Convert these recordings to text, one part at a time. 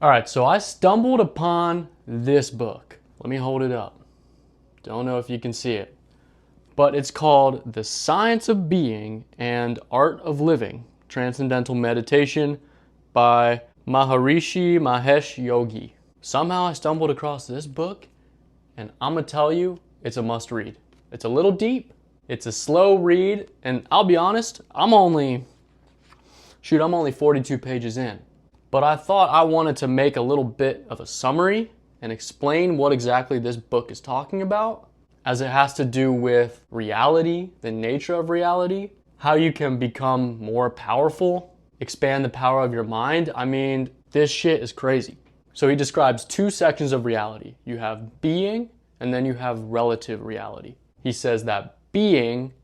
All right, so I stumbled upon this book. Let me hold it up. Don't know if you can see it, but it's called The Science of Being and Art of Living, Transcendental Meditation by Maharishi Mahesh Yogi. Somehow I stumbled across this book, and I'm gonna tell you, it's a must read. It's a little deep, it's a slow read, and I'll be honest, I'm only 42 pages in. But I thought I wanted to make a little bit of a summary and explain what exactly this book is talking about, as it has to do with reality, the nature of reality, how you can become more powerful, expand the power of your mind. I mean, this shit is crazy. So he describes two sections of reality. You have being, and then you have relative reality. He says that being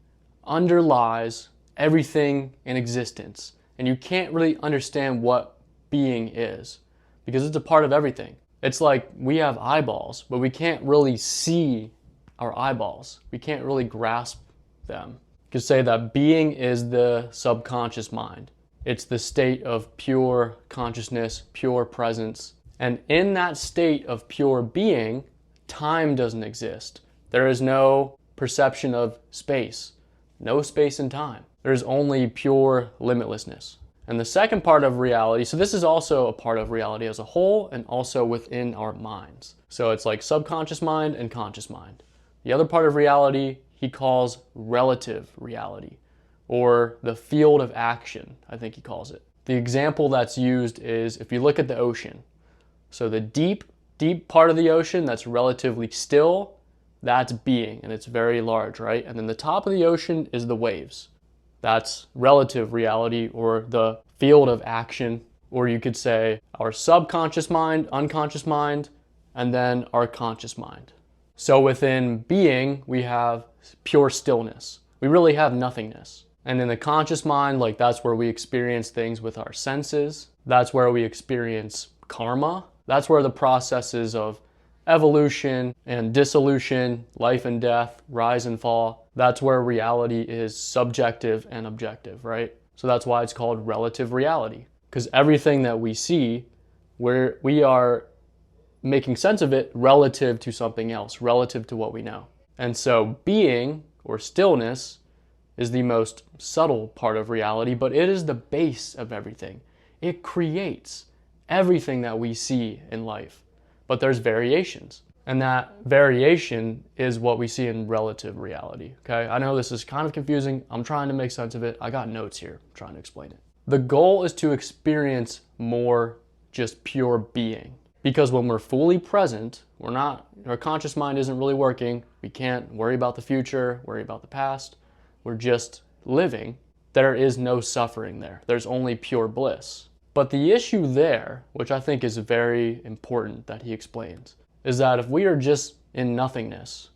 underlies everything in existence, and you can't really understand what being is because it's a part of everything. It's like we have eyeballs, but we can't really see our eyeballs. We can't really grasp them. You could say that being is the subconscious mind. It's the state of pure consciousness, pure presence. And in that state of pure being, time doesn't exist. There is no perception of space, no space and time. There's only pure limitlessness. And the second part of reality, so this is also a part of reality as a whole and also within our minds. So it's like subconscious mind and conscious mind. The other part of reality he calls relative reality, or the field of action, I think he calls it. The example that's used is if you look at the ocean. So the deep part of the ocean that's relatively still, that's being, and it's very large, right? And then the top of the ocean is the waves. That's relative reality, or the field of action, or you could say our subconscious mind, unconscious mind, and then our conscious mind. So within being, we have pure stillness. We really have nothingness. And in the conscious mind, like that's where we experience things with our senses. That's where we experience karma. That's where the processes of evolution and dissolution, life and death, rise and fall, that's where reality is subjective and objective, right? So that's why it's called relative reality, because everything that we see, we are making sense of it relative to something else, relative to what we know. And so being, or stillness, is the most subtle part of reality, but it is the base of everything. It creates everything that we see in life. But there's variations, and that variation is what we see in relative reality, okay? I know this is kind of confusing. I'm trying to make sense of it. I got notes here, I'm trying to explain it. The goal is to experience more just pure being, because when we're fully present, our conscious mind isn't really working. We can't worry about the future, worry about the past. We're just living. There is no suffering there. There's only pure bliss. But the issue there, which I think is very important that he explains, is that if we are just in nothingness,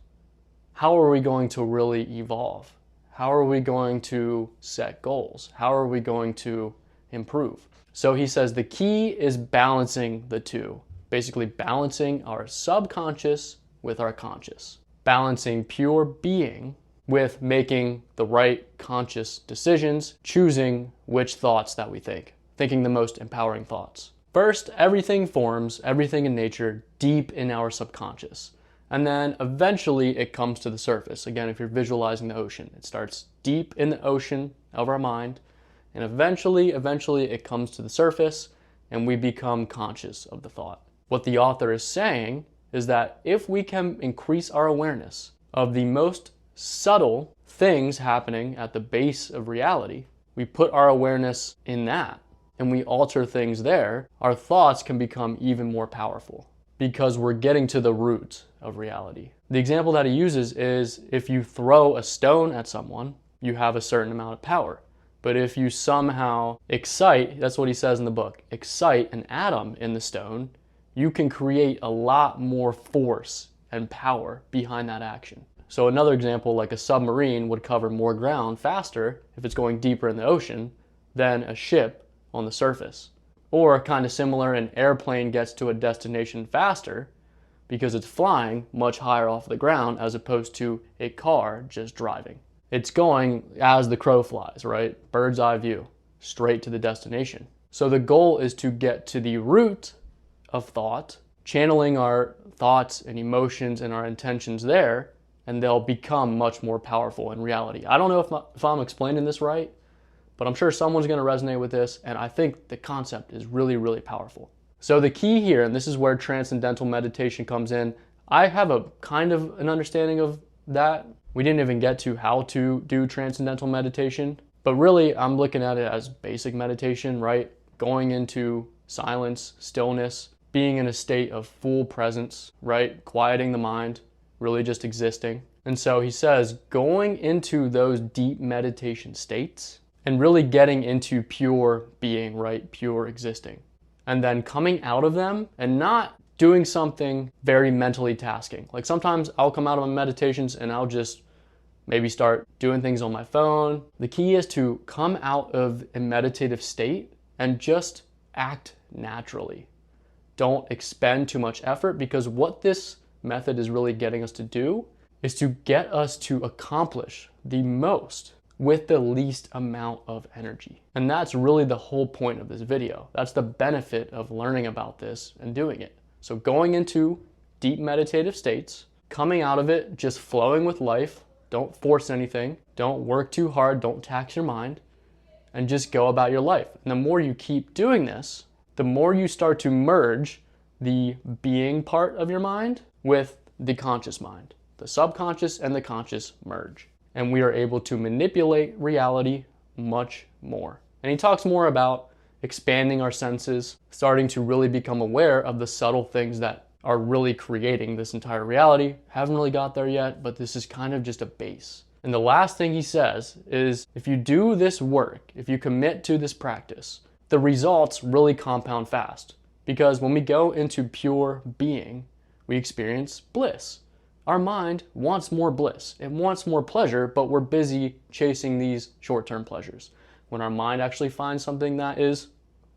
how are we going to really evolve? How are we going to set goals? How are we going to improve? So he says the key is balancing the two, basically balancing our subconscious with our conscious, balancing pure being with making the right conscious decisions, choosing which thoughts that we think. Thinking the most empowering thoughts. First, everything forms, everything in nature, deep in our subconscious. And then eventually it comes to the surface. Again, if you're visualizing the ocean, it starts deep in the ocean of our mind, and eventually it comes to the surface, and we become conscious of the thought. What the author is saying is that if we can increase our awareness of the most subtle things happening at the base of reality, we put our awareness in that, and we alter things there, our thoughts can become even more powerful because we're getting to the root of reality. The example that he uses is if you throw a stone at someone, you have a certain amount of power. But if you somehow excite, that's what he says in the book, excite an atom in the stone, you can create a lot more force and power behind that action. So another example, like a submarine would cover more ground faster if it's going deeper in the ocean than a ship on the surface. Or kind of similar, an airplane gets to a destination faster because it's flying much higher off the ground as opposed to a car just driving. It's going as the crow flies, right? Bird's eye view, straight to the destination. So the goal is to get to the root of thought, channeling our thoughts and emotions and our intentions there, and they'll become much more powerful in reality. I don't know if I'm explaining this right, but I'm sure someone's going to resonate with this, and I think the concept is really, really powerful. So the key here, and this is where transcendental meditation comes in, I have a kind of an understanding of that. We didn't even get to how to do transcendental meditation, but really I'm looking at it as basic meditation, right? Going into silence, stillness, being in a state of full presence, right? Quieting the mind, really just existing. And so he says, going into those deep meditation states and really getting into pure being, right? Pure existing. And then coming out of them and not doing something very mentally tasking. Like sometimes I'll come out of my meditations and I'll just maybe start doing things on my phone. The key is to come out of a meditative state and just act naturally. Don't expend too much effort, because what this method is really getting us to do is to get us to accomplish the most with the least amount of energy. And that's really the whole point of this video. That's the benefit of learning about this and doing it. So going into deep meditative states, coming out of it, just flowing with life. Don't force anything. Don't work too hard. Don't tax your mind. And just go about your life. And the more you keep doing this, the more you start to merge the being part of your mind with the conscious mind. The subconscious and the conscious merge. And we are able to manipulate reality much more. And he talks more about expanding our senses, starting to really become aware of the subtle things that are really creating this entire reality. Haven't really got there yet, but this is kind of just a base. And the last thing he says is, if you do this work, if you commit to this practice, the results really compound fast. Because when we go into pure being, we experience bliss. Our mind wants more bliss. It wants more pleasure, but we're busy chasing these short-term pleasures. When our mind actually finds something that is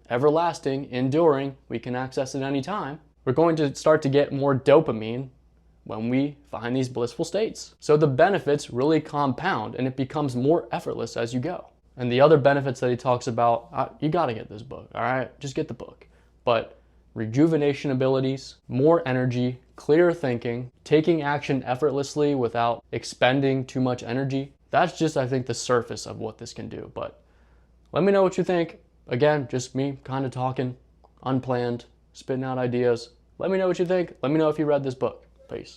everlasting, enduring, we can access it any time, we're going to start to get more dopamine when we find these blissful states. So the benefits really compound and it becomes more effortless as you go. And the other benefits that he talks about, you gotta get this book, all right? Just get the book. But rejuvenation abilities, more energy, clear thinking, taking action effortlessly without expending too much energy. That's just, I think, the surface of what this can do. But let me know what you think. Again, just me kind of talking, unplanned, spitting out ideas. Let me know what you think. Let me know if you read this book. Peace.